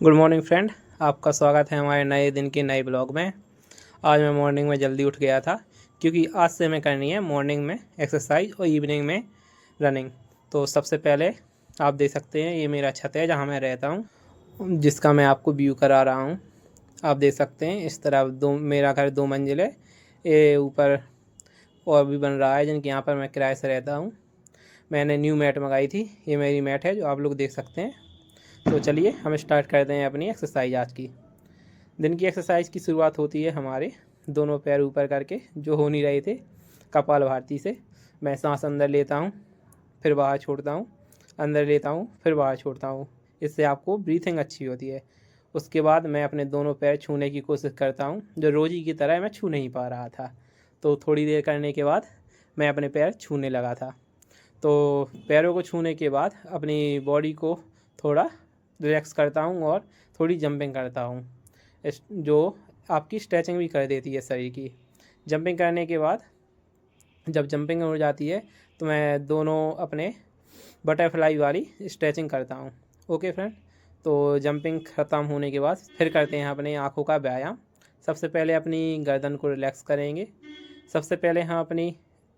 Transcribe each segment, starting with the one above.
Good morning friend, आपका स्वागत है हमारे नए दिन के नए ब्लॉग में। आज मैं मॉर्निंग में जल्दी उठ गया था क्योंकि आज से मैं करनी है मॉर्निंग में एक्सरसाइज और इवनिंग में रनिंग। तो सबसे पहले आप देख सकते हैं ये मेरा छत है जहाँ मैं रहता हूँ, जिसका मैं आपको व्यू करा रहा हूँ। आप देख सकते हैं इस तरफ मेरा घर 2 मंजिल है। ये ऊपर और भी बन रहा है जिनके यहाँ पर मैं किराए से रहता हूँ। मैंने न्यू मैट मंगाई थी, ये मेरी मैट है जो आप लोग देख सकते हैं। तो चलिए हम स्टार्ट करते हैं अपनी एक्सरसाइज। आज की दिन की एक्सरसाइज की शुरुआत होती है हमारे दोनों पैर ऊपर करके, जो हो नहीं रहे थे, कपालभाति से। मैं सांस अंदर लेता हूँ, फिर बाहर छोड़ता हूँ, अंदर लेता हूँ, फिर बाहर छोड़ता हूँ। इससे आपको ब्रीथिंग अच्छी होती है। उसके बाद मैं अपने दोनों पैर छूने की कोशिश करता हूँ, जो रोज़ी की तरह मैं छू नहीं पा रहा था। तो थोड़ी देर करने के बाद मैं अपने पैर छूने लगा था। तो पैरों को छूने के बाद अपनी बॉडी को थोड़ा रिलैक्स करता हूँ और थोड़ी जंपिंग करता हूँ, जो आपकी स्ट्रेचिंग भी कर देती है शरीर की। जंपिंग करने के बाद जब जंपिंग हो जाती है तो मैं दोनों अपने बटरफ्लाई वाली स्ट्रेचिंग करता हूँ। ओके फ्रेंड, तो जंपिंग ख़त्म होने के बाद फिर करते हैं अपने आँखों का व्यायाम। सबसे पहले अपनी गर्दन को रिलैक्स करेंगे। सबसे पहले हम अपनी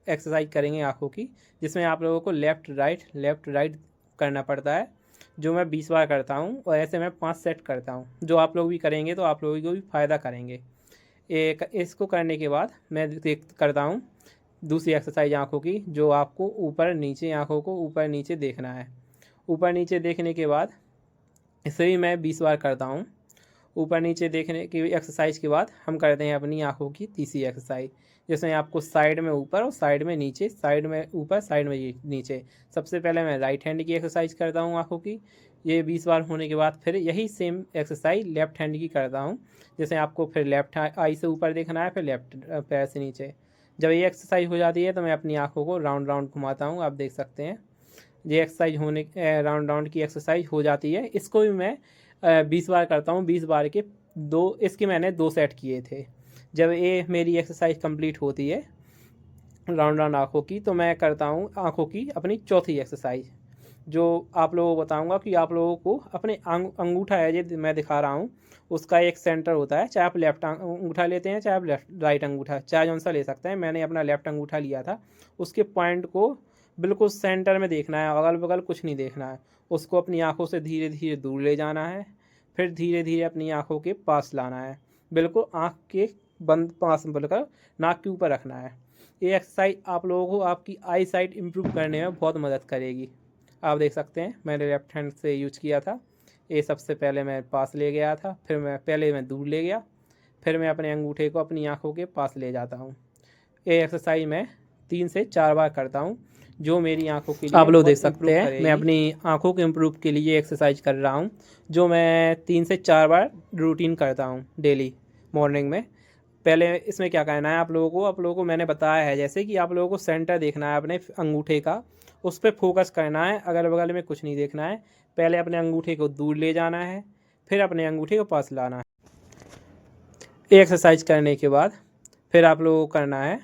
एक्सरसाइज करेंगे आँखों की, जिसमें आप लोगों को लेफ़्ट राइट करना पड़ता है, जो मैं 20 बार करता हूँ और ऐसे मैं 5 सेट करता हूँ। जो आप लोग भी करेंगे तो आप लोगों को भी फ़ायदा करेंगे। एक इसको करने के बाद मैं करता हूँ दूसरी एक्सरसाइज आँखों की, जो आपको ऊपर नीचे, आँखों को ऊपर नीचे देखना है। ऊपर नीचे देखने के बाद इसे भी मैं 20 बार करता हूँ। ऊपर नीचे देखने की एक्सरसाइज के बाद हम करते हैं अपनी आँखों की तीसरी एक्सरसाइज, जिसमें आपको साइड में ऊपर और साइड में नीचे, साइड में ऊपर साइड में नीचे। सबसे पहले मैं राइट हैंड की एक्सरसाइज करता हूँ आँखों की। ये 20 बार होने के बाद फिर यही सेम एक्सरसाइज लेफ़्ट हैंड की करता हूँ, जैसे आपको फिर लेफ़्ट आई से ऊपर देखना है, फिर लेफ़्ट पैर से नीचे। जब ये एक्सरसाइज हो जाती है तो मैं अपनी आँखों को राउंड राउंड घुमाता हूँ। आप देख सकते हैं ये एक्सरसाइज होने राउंड राउंड की एक्सरसाइज हो जाती है। इसको भी मैं 20 बार करता हूँ। 20 बार के इसके मैंने 2 सेट किए थे। जब ये मेरी एक्सरसाइज कंप्लीट होती है राउंड राउंड आँखों की, तो मैं करता हूँ आँखों की अपनी चौथी एक्सरसाइज, जो आप लोगों को बताऊंगा कि आप लोगों को अपने अंगूठा है जो मैं दिखा रहा हूँ, उसका एक सेंटर होता है। चाहे आप लेफ्ट अंगूठा लेते हैं, चाहे आप राइट अंगूठा, चाहे जौन सा ले सकते हैं। मैंने अपना लेफ्ट अंगूठा लिया था। उसके पॉइंट को बिल्कुल सेंटर में देखना है, अगल बगल कुछ नहीं देखना है। उसको अपनी आँखों से धीरे धीरे दूर ले जाना है, फिर धीरे धीरे अपनी आँखों के पास लाना है। बिल्कुल आँख के बंद पास बोलकर नाक के ऊपर रखना है। ये एक्सरसाइज आप लोगों को आपकी आई साइट इम्प्रूव करने में बहुत मदद करेगी। आप देख सकते हैं मैंने लेफ्ट हैंड से यूज किया था। ये सबसे पहले मैं पास ले गया था, फिर मैं दूर ले गया, फिर मैं अपने अंगूठे को अपनी आँखों के पास ले जाता हूँ। ये एक्सरसाइज मैं 3 से 4 बार करता हूँ, जो मेरी आँखों के लिए आप लोग देख सकते हैं मैं अपनी आँखों के इम्प्रूव के लिए एक्सरसाइज कर रहा हूँ, जो मैं 3 से 4 बार रूटीन करता हूँ डेली मॉर्निंग में। पहले इसमें क्या करना है आप लोगों को मैंने बताया है, जैसे कि आप लोगों को सेंटर देखना है अपने अंगूठे का, उस पर फोकस करना है, अगल बगल में कुछ नहीं देखना है। पहले अपने अंगूठे को दूर ले जाना है, फिर अपने अंगूठे को पास लाना है। ये एक्सरसाइज करने के बाद फिर आप लोगों को करना है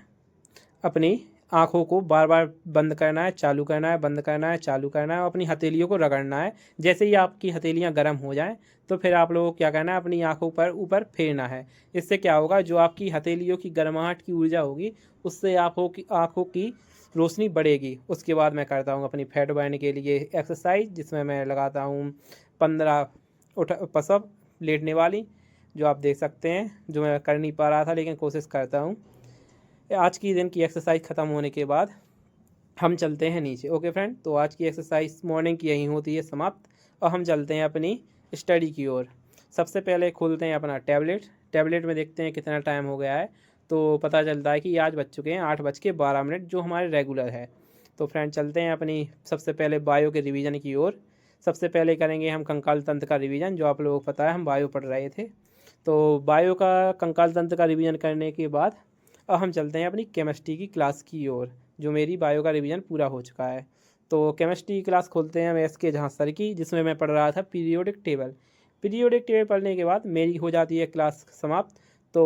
अपनी आँखों को बार बार बंद करना है, चालू करना है, बंद करना है, चालू करना है, और अपनी हथेलियों को रगड़ना है। जैसे ही आपकी हथेलियाँ गर्म हो जाएं तो फिर आप लोगों को क्या करना है, अपनी आँखों पर ऊपर फेरना है। इससे क्या होगा, जो आपकी हथेलियों की गर्माहट की ऊर्जा होगी, उससे आँखों की रोशनी बढ़ेगी। उसके बाद मैं करता हूँ अपनी फैट बर्न के लिए एक्सरसाइज, जिसमें मैं लगाता हूँ 15 पसअप लेटने वाली, जो आप देख सकते हैं, जो मैं कर नहीं पा रहा था लेकिन कोशिश करता हूँ। आज की दिन की एक्सरसाइज ख़त्म होने के बाद हम चलते हैं नीचे। ओके फ्रेंड, तो आज की एक्सरसाइज मॉर्निंग की यहीं होती है समाप्त, और हम चलते हैं अपनी स्टडी की ओर। सबसे पहले खोलते हैं अपना टैबलेट में देखते हैं कितना टाइम हो गया है। तो पता चलता है कि आज बज चुके हैं 8:12, जो हमारे रेगुलर है। तो फ्रेंड चलते हैं अपनी सबसे पहले बायो के रिवीजन की ओर। सबसे पहले करेंगे हम कंकाल तंत्र का रिवीजन, जो आप लोगों को पता है हम बायो पढ़ रहे थे। तो बायो का कंकाल तंत्र का रिवीजन करने के बाद अब हम चलते हैं अपनी केमिस्ट्री की क्लास की ओर, जो मेरी बायो का रिवीजन पूरा हो चुका है। तो केमिस्ट्री की क्लास खोलते हैं हम SK जहाँ सर की, जिसमें मैं पढ़ रहा था पीरियोडिक टेबल। पीरियोडिक टेबल पढ़ने के बाद मेरी हो जाती है क्लास समाप्त। तो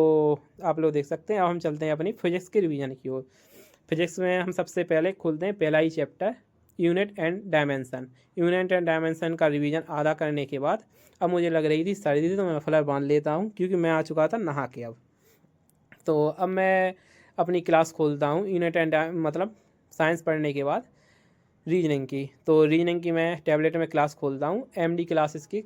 आप लोग देख सकते हैं अब हम चलते हैं अपनी फिजिक्स के रिवीजन की ओर। फिजिक्स में हम सबसे पहले खोलते हैं पहला ही chapter, unit and dimension. Unit and dimension का रिवीजन आधा करने के बाद अब मुझे लग रही थी सर्दी थी, तो मैं मफलर बांध लेता हूँ क्योंकि मैं आ चुका था नहा के। अब तो अब मैं अपनी क्लास खोलता हूँ यूनिट एंड मतलब साइंस पढ़ने के बाद रीजनिंग की। तो रीजनिंग की मैं टैबलेट में क्लास खोलता हूँ, एमडी क्लासेस की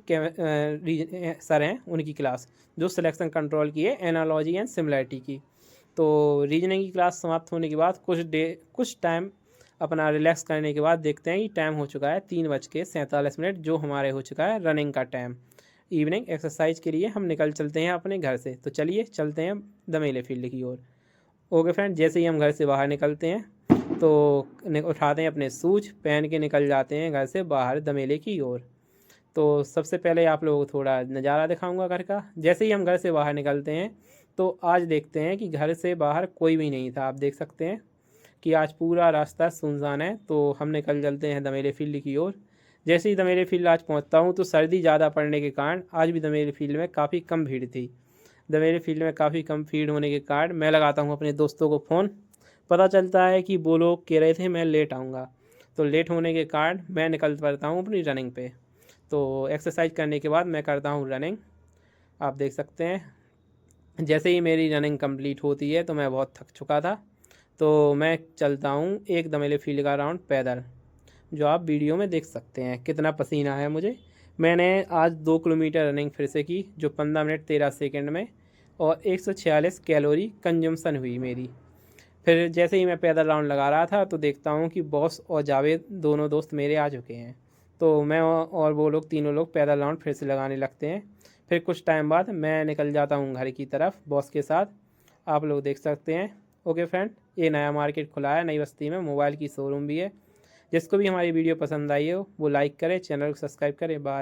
सर हैं उनकी क्लास, जो सिलेक्शन कंट्रोल की है, एनालॉजी एंड सिमिलरिटी की। तो रीजनिंग की क्लास समाप्त होने के बाद कुछ टाइम अपना रिलैक्स करने के बाद देखते हैं कि टाइम हो चुका है 3:47, जो हमारे हो चुका है रनिंग का टाइम। इवनिंग एक्सरसाइज के लिए हम निकल चलते हैं अपने घर से। तो चलिए चलते हैं दमेले फील्ड की ओर। ओके फ्रेंड, जैसे ही हम घर से बाहर निकलते हैं तो उठाते हैं अपने शूज, पहन के निकल जाते हैं घर से बाहर दमेले की ओर। तो सबसे पहले आप लोगों को थोड़ा नज़ारा दिखाऊंगा घर का। जैसे ही हम घर से बाहर निकलते हैं तो आज देखते हैं कि घर से बाहर कोई भी नहीं था। आप देख सकते हैं कि आज पूरा रास्ता सुनसान है। तो हम निकल चलते हैं दमेले फील्ड की ओर। जैसे ही दमेले फील्ड आज पहुंचता हूं तो सर्दी ज़्यादा पड़ने के कारण आज भी दमेले फील्ड में काफ़ी कम भीड़ थी। दमेले फील्ड में काफ़ी कम भीड़ होने के कारण मैं लगाता हूं अपने दोस्तों को फ़ोन। पता चलता है कि वो लोग कह रहे थे मैं लेट आऊँगा, तो लेट होने के कारण मैं निकल पड़ता हूँ अपनी रनिंग पे। तो एक्सरसाइज करने के बाद मैं करता हूँ रनिंग। आप देख सकते हैं जैसे ही मेरी रनिंग कंप्लीट होती है तो मैं बहुत थक चुका था, तो मैं चलता हूँ एक दमेले फील्ड का राउंड पैदल, जो आप वीडियो में देख सकते हैं कितना पसीना है मुझे। मैंने आज 2 किलोमीटर रनिंग फिर से की, जो 15 मिनट 13 सेकंड में, और 146 कैलोरी कंजम्पशन हुई मेरी। फिर जैसे ही मैं पैदल राउंड लगा रहा था तो देखता हूँ कि बॉस और जावेद दोनों दोस्त मेरे आ चुके हैं। तो मैं और वो लोग तीनों लोग पैदल राउंड फिर से लगाने लगते हैं। फिर कुछ टाइम बाद मैं निकल जाता हूँ घर की तरफ बॉस के साथ। आप लोग देख सकते हैं। ओके फ्रेंड, ये नया मार्केट खुला है नई बस्ती में, मोबाइल की शोरूम भी है। जिसको भी हमारी वीडियो पसंद आई हो वो लाइक करें, चैनल को सब्सक्राइब करें। बाय।